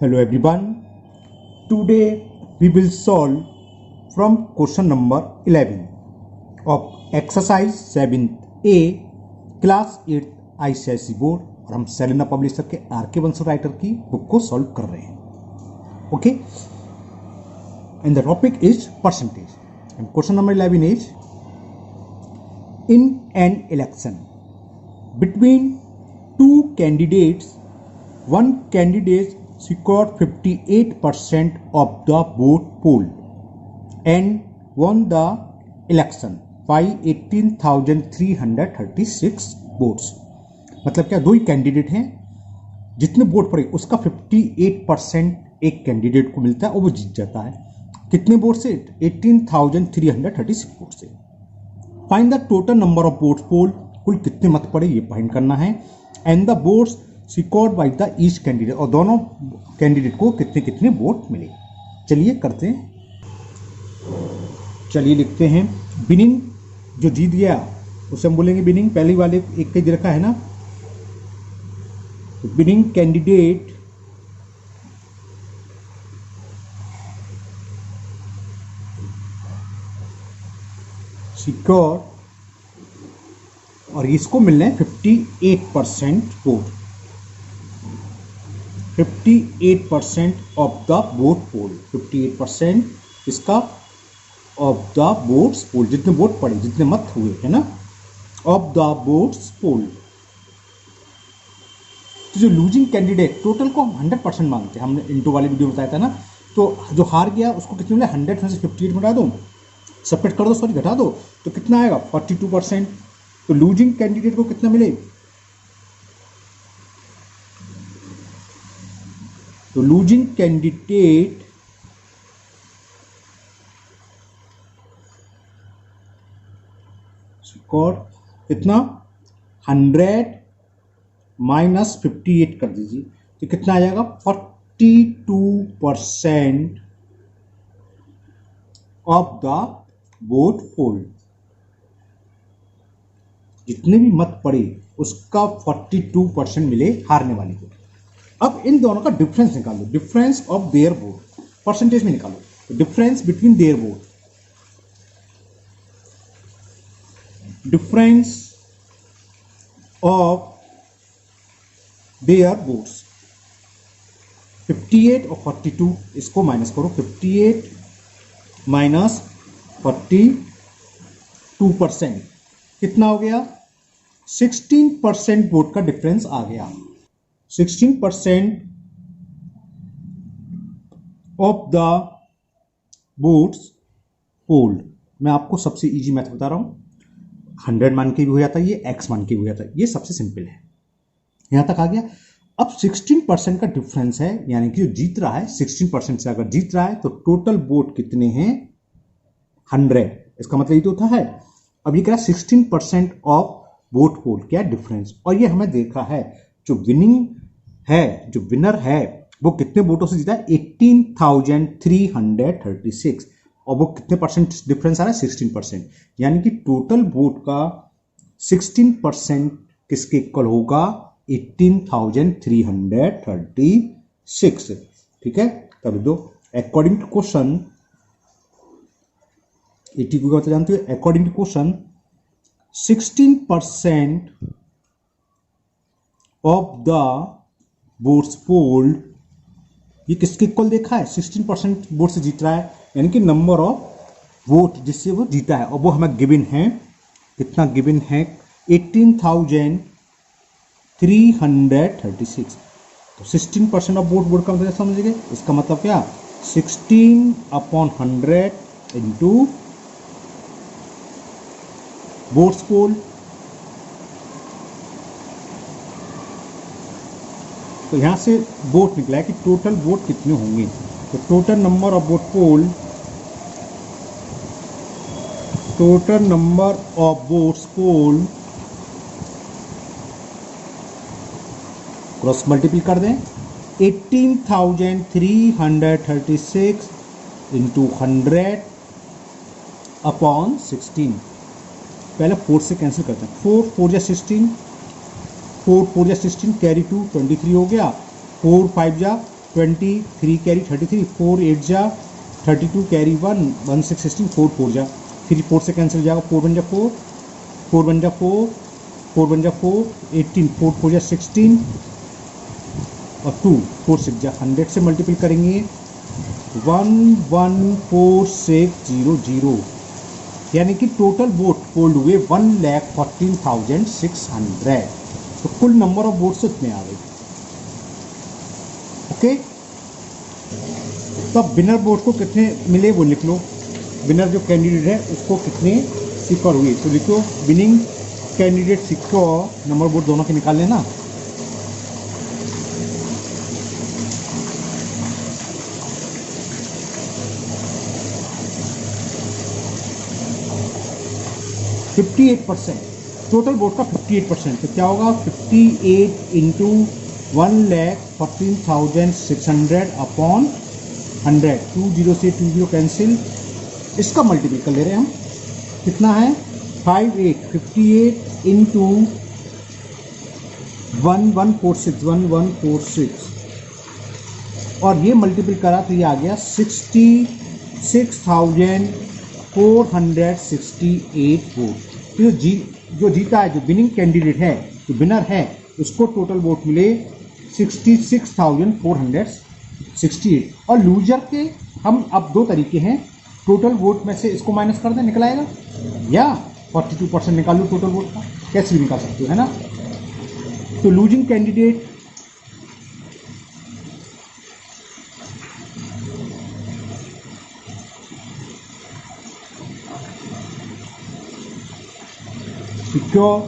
Hello everyone. Today we will solve from question number 11 of exercise 7A class 8 ICSE board और हम Selena publisher के R K. Bansal writer की book को solve कर रहे हैं. Okay, and the topic is percentage and question number 11 is in an election between two candidates one candidate secured 58% of the vote pool and won the election by 18,336 votes. मतलब क्या, दो ही candidate हैं, जितने vote पड़े उसका 58% एक candidate को मिलता है और वो जीत जाता है. कितने वोट से? 18,336 वोट से. Find the total number of votes poll, कुल कितने मत पड़े ये फाइंड करना है. And the votes secured by the each candidate, और दोनों कैंडिडेट को कितने कितने वोट मिले. चलिए करते हैं. चलिए लिखते हैं. विनिंग जो जीत गया उसे हम बोलेंगे विनिंग. पहले वाले एक दे रखा है ना, तो विनिंग कैंडिडेट सिक्योर, और इसको मिलने 58% वोट. 58% ऑफ द वोट पोल. 58% इसका ऑफ द वोट्स पोल, जितने वोट पड़े, जितने मत हुए है ना, ऑफ द वोट्स पोल. तो जो लूजिंग कैंडिडेट, टोटल को हम 100% मानते हैं, हमने इंटू वाले वीडियो बताया था ना. तो जो हार गया उसको कितने मिले? 100 में से 58 घटा दो, सेपरेट कर दो, सॉरी घटा दो, तो कितना आएगा? 42%. तो लूजिंग कैंडिडेट को कितना मिले? तो लूजिंग कैंडिडेट स्कोर कितना? 100 माइनस 58 कर दीजिए, तो कितना आ जाएगा? 42% ऑफ द वोट पोल. जितने भी मत पड़े उसका 42% मिले हारने वाले को. अब इन दोनों का डिफरेंस निकालो, difference of their vote, percentage में निकालो. Difference between their vote, difference of their votes 58 और 42, इसको माइनस करो. 58 माइनस 42% कितना हो गया? 16% वोट का डिफरेंस आ गया. 16% ऑफ द वोट्स पोल्ड. मैं आपको सबसे इजी मैथ बता रहा हूं. 100 मान के भी हो जाता है, ये x मान के भी हो जाता है, ये सबसे सिंपल है. यहां तक आ गया. अब 16% का डिफरेंस है, यानी कि जो जीत रहा है 16% से अगर जीत रहा है तो टोटल वोट कितने हैं? 100. इसका मतलब ये तो होता है. अब ये कह रहा है 16% ऑफ वोट पोल, क्या डिफरेंस. और ये हमें देखा है जो विनिंग है, जो विनर है, वो कितने वोटों से जीता है? 18,336. और वो कितने परसेंट डिफरेंस आ रहा है? 16%. यानी कि टोटल वोट का 16% किसके इक्वल होगा? 18,336. ठीक है, तब दो. अकॉर्डिंग टू क्वेश्चन 80 को बता जानते हो. According to question 16% of the votes polled, ये किसके इक्वल देखा है? 16% वोट से जीत रहा है, यानी कि नंबर ऑफ वोट जिससे वो जीता है. और वो हमें गिवन है, कितना गिवन है? 18,336. तो 16% ऑफ वोट का मतलब समझिए. इसका मतलब क्या? 16/100 इंटू वोट्स पोल. तो यहां से वोट निकला है कि टोटल वोट कितने होंगे. तो total number of vote poll, total number of votes poll cross multiple कर दें. 18,336 इंटू 100 अपॉन 16. पहले 4 से कैंसिल करते हैं. 4 4 जा 16, 4 4 जा 16, कैरी 2 23 हो गया. 4 5 जा 23 कैरी 33, 4 8 जा 32 कैरी 1 1 6 16, 4 4 जा 3 4 से कैंसिल हो जाएगा, 4 1 जा 4 4 1 जा 4 4 1 जा 4 18 4 4 जा 16 और 2 4 6 जा 100 से मल्टीपल करेंगे 114600, यानी कि टोटल वोट पोल्ड हुए 1,14,600। तो कुल नंबर ऑफ वोट्स इतने आ गए। ओके, तो अब विनर वोट को कितने मिले वो लिख लो। विनर जो कैंडिडेट है उसको कितने सिक्योर हुए, तो लिखो winning candidate secure, number vote दोनों के निकाल लेना। टोटल वोट का 58%, तो क्या होगा 58 इंटू 1,14,600 अपॉन 100, 20 से 20 कैंसिल, इसका मल्टीपल कर ले रहे हैं हम, कितना है 58 इंटू 1146 और ये मल्टीपल करा तो ये आ गया 66,468 वोट। तो जो जीता है, जो विनिंग कैंडिडेट है, जो विनर है, उसको टोटल वोट मिले 66,468। और लूजर के हम अब दो तरीके हैं, टोटल वोट में से इसको माइनस कर दें, निकल आएगा, या 42% निकाल लो टोटल वोट का, कैसे भी निकाल सकते हो, है ना। तो लूजिंग कैंडिडेट सिक्योर,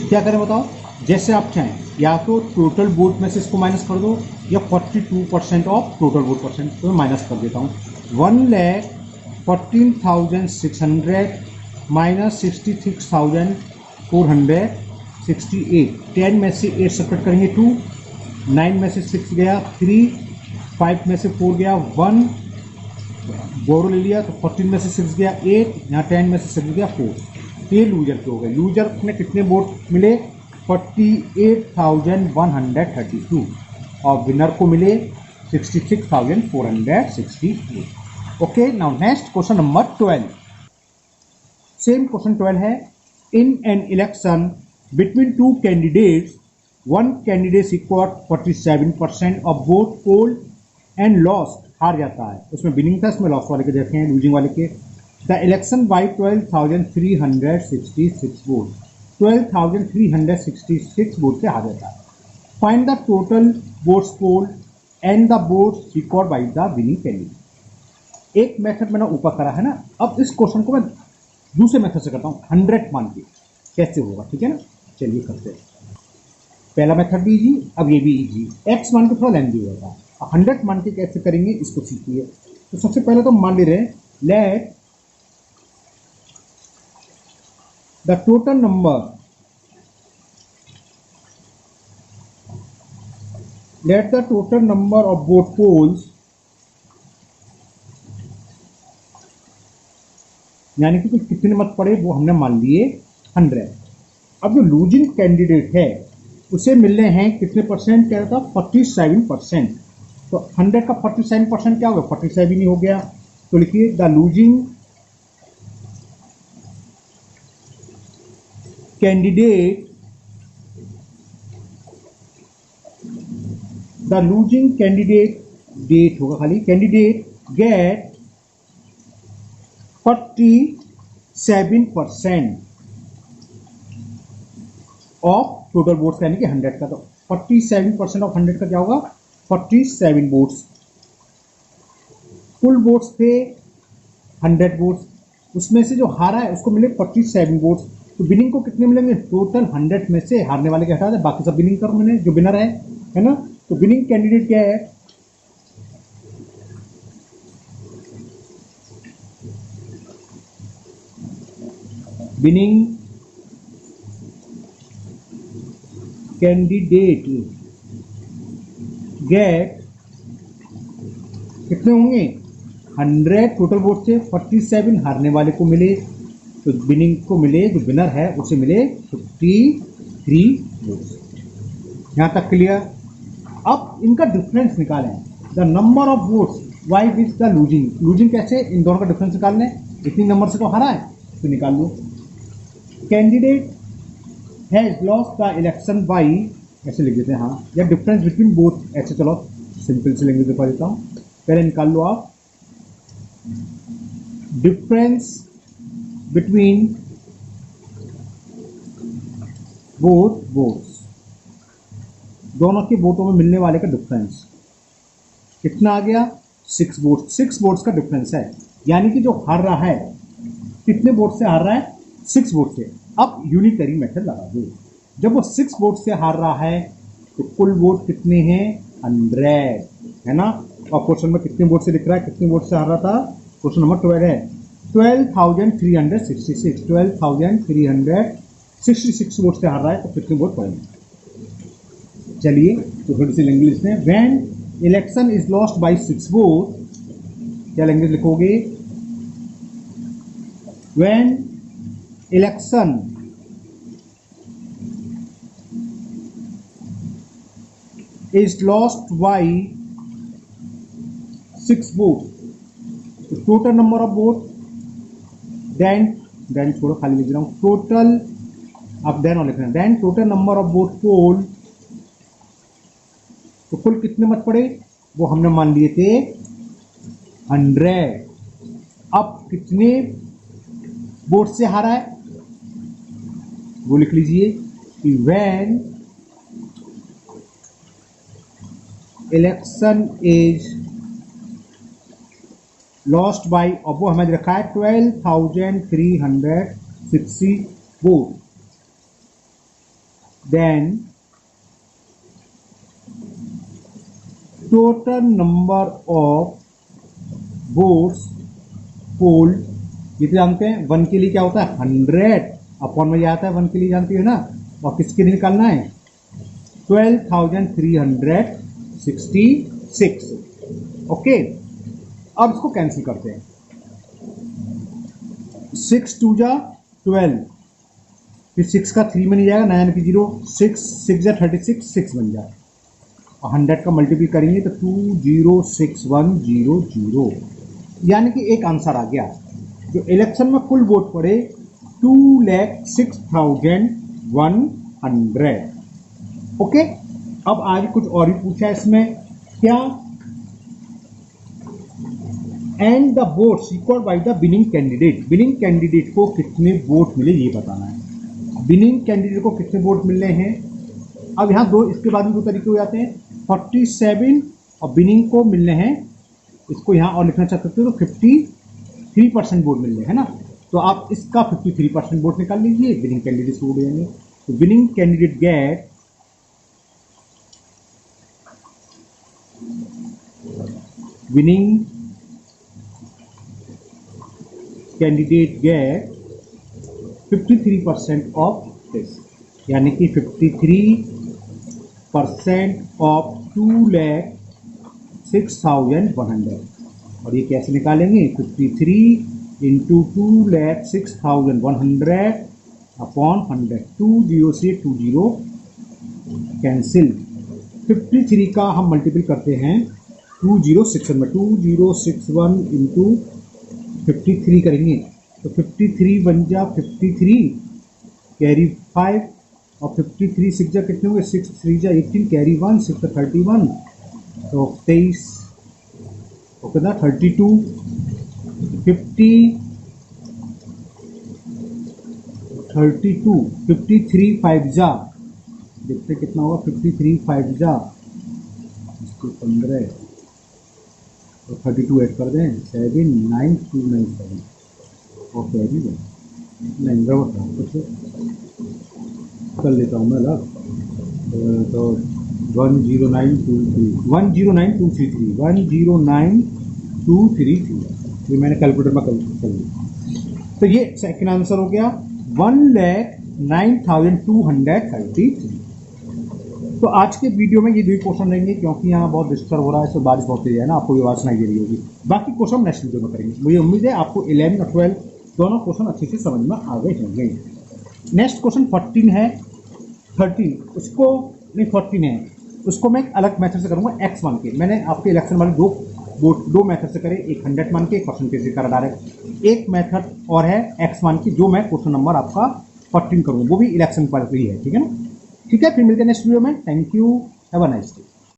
क्या करें बताओ, जैसे आप चाहें, या तो टोटल वोट में से इसको माइनस कर दो, या 42% ऑफ टोटल वोट परसेंट, तो मैं माइनस कर देता हूँ। 1,14,600 माइनस 66,468, 10 में से 8 सेपरेट करेंगे 2, 9 में से 6 गया 3, 5 में से 4 गया 1, बोरो ले लिया तो 14 में से 6 गया 8, यहाँ 10 में से 6 गया 4। ये लूजर के हो गए। लूजर में कितने वोट मिले 48,132 और विनर को मिले 66,468। Okay, now next question number 12। Same question 12 है, in an election between two candidates one candidate secured 47% of vote poll and lost, हार जाता है, उसमें विनिंग था, इसमें लॉस वाले के देखे हैं, लूजिंग वाले के। The election by 12,366 vote, 12,366 vote से हार जाता है। Find the total votes poll and the votes secured by the winning candidate. एक मेथड मैंने ऊपर करा है ना, अब इस क्वेश्चन को मैं दूसरे मेथड से करता हूँ, 100 मान के कैसे होगा, ठीक है ना। चलिए करते हैं, पहला मेथड भी इजी, अब ये भी इजी, एक्स मान के थोड़ा लेंदी होगा। 100 मान के कैसे करेंगे इसको सीखिए। तो सबसे पहले तो मान ले रहे हैं, let the total number of vote polls, यानी कि कितने मत पड़े वो हमने मान लिए 100। अब जो लूजिंग कैंडिडेट है उसे मिल रहे हैं कितने परसेंट, कह रहा था 47%, तो 100 का 47% क्या होगा, 47 ही हो गया। तो लिखिए द लूजिंग कैंडिडेट डेट होगा, खाली candidate get 47% of total votes, यानी कि 100 का, तो 47% ऑफ 100 का क्या होगा 47 वोट्स। कुल वोट्स थे 100 वोट्स, उसमें से जो हारा है उसको मिले 47 वोट्स। तो विनिंग को कितने मिलेंगे, टोटल 100 में से हारने वाले के हटा दे, बाकी सब विनिंग करो मैंने, जो विनर है ना। तो विनिंग कैंडिडेट क्या है, विनिंग कैंडिडेट गेट कितने होंगे 100 टोटल वोट से, 47 हारने वाले को मिले, तो विनिंग को मिले, जो विनर है उसे मिले 53 यहाँ तक क्लियर। अब इनका डिफरेंस निकालें। The number of votes by which the losing कैसे, इन दोनों का डिफरेंस निकालने। इतनी नंबर से तो हरा है तो निकाल लो। Candidate has lost the election by, ऐसे लिख देते हैं हाँ, या डिफरेंस बिटवीन बोथ, ऐसे चलो सिंपल से लैंग्वेज दिखा देता हूँ। पहले निकाल लो आप डिफरेंस बिटवीन बोथ वोट्स, दोनों के वोटों में मिलने वाले का डिफरेंस कितना आ गया, 6 वोट। 6 वोट्स का डिफरेंस है, यानी कि जो हार रहा है कितने वोट से हार रहा है, 6 वोट से। अब यूनिटरी मेथड लगा दो। जब वो 6 वोट से हार रहा है तो कुल वोट कितने हैं, 100 है ना। और क्वेश्चन में कितने वोट से दिख रहा है, कितने वोट से हार रहा था, क्वेश्चन नंबर 12 है 12,366, 12,366 वोट से हार रहा है तो कितने वोट पड़ेंगे। चलिए तो थोड़ी सी लैंग्वेज में, when election is lost by 6 vote, क्या लैंग्वेज लिखोगे, when election is lost by 6 votes, तो total number of vote, then छोड़ो खाली लिख रहा हूं, टोटल, अब देन और लिखना, then total number of vote poll, तो कुल कितने मत पड़े, वो हमने मान लिए थे 100। अब कितने वोट से हारा है वो लिख लीजिए कि when election is lost by, अब वो हमें रखा है 12,360 vote, then total number of votes poll, ये तो जानते हैं 1 के लिए क्या होता है 100 अपॉन में आता है 1 के लिए, जानती है ना। और किसके लिए निकालना है 12,366। ओके, अब इसको कैंसिल करते हैं, 6 2 जा 12, फिर 6 का 3 में नहीं जाएगा, 9 की 0, 6 जा 36, 6 बन जाए, और 100 का मल्टीप्लाई करेंगे तो 206100, यानी कि एक आंसर आ गया। जो इलेक्शन में कुल वोट पड़े 2,06,100। ओके, अब आगे कुछ और ही पूछा है इसमें, क्या, and the votes equalled by the winning candidate, winning candidate को कितने वोट मिले ये बताना है। विनिंग कैंडिडेट को कितने वोट मिल रहे हैं, अब यहाँ दो, इसके बाद में 2 तरीके हो जाते हैं, 47 और विनिंग को मिल रहे हैं, इसको यहाँ और लिखना चाहते हो तो 53% वोट मिल रहे हैं ना, तो आप इसका 53% वोट निकाल लीजिए, विनिंग कैंडिडेट से वोट जाएंगे। तो winning candidate get winning candidate get 53% of this, यानी कि 53% of 2,06,100। और ये कैसे निकालेंगे, 53 इंटू 2,06,100 अपॉन 100, 20 से 20 कैंसिल, 53 का हम मल्टीपल करते हैं 2061 में, 2061 इंटू 53 करेंगे तो 53 बन जा 53 कैरी 5, और 53 6 जा कितने होंगे, 6 3 जा 18 कैरी 1, 6 31, तो 23 और कितना 32, 53 5 जा, देखते कितना होगा, 53 5 जा 15 तो 32 ऐड कर दें, 79297 और कैरी नहीं कुछ कर लेता हूँ मैं अलग, तो 109,233 ये मैंने कैलकुलेटर में कर लिया। तो ये सेकंड आंसर हो गया 1,09,233। तो आज के वीडियो में ये 2 क्वेश्चन रहेंगे, क्योंकि यहाँ बहुत डिस्टर्ब हो रहा है, सो बारिश बहुत तेज है ना, आपको ये आवाज़ नहीं दे रही होगी। बाकी क्वेश्चन नेक्स्ट वीडियो में करेंगे। मुझे उम्मीद है आपको 11 और 12 दोनों क्वेश्चन अच्छे से समझ में आ गए होंगे। नेक्स्ट क्वेश्चन 14 है, 13 उसको नहीं 14 है, उसको मैं एक अलग मेथड से करूँगा x मान के। मैंने आपके इलेक्शन वाले दो मेथड से करे, एक 100 मान के, एक परसेंटेज से करा डायरेक्ट। एक मेथड और है x मान की, जो मैं क्वेश्चन नंबर आपका 14 करूँगा, वो भी इलेक्शन पर ही है। ठीक है ना? ठीक है, फिर मिलते हैं नेक्स्ट वीडियो में। Thank you, have a nice day.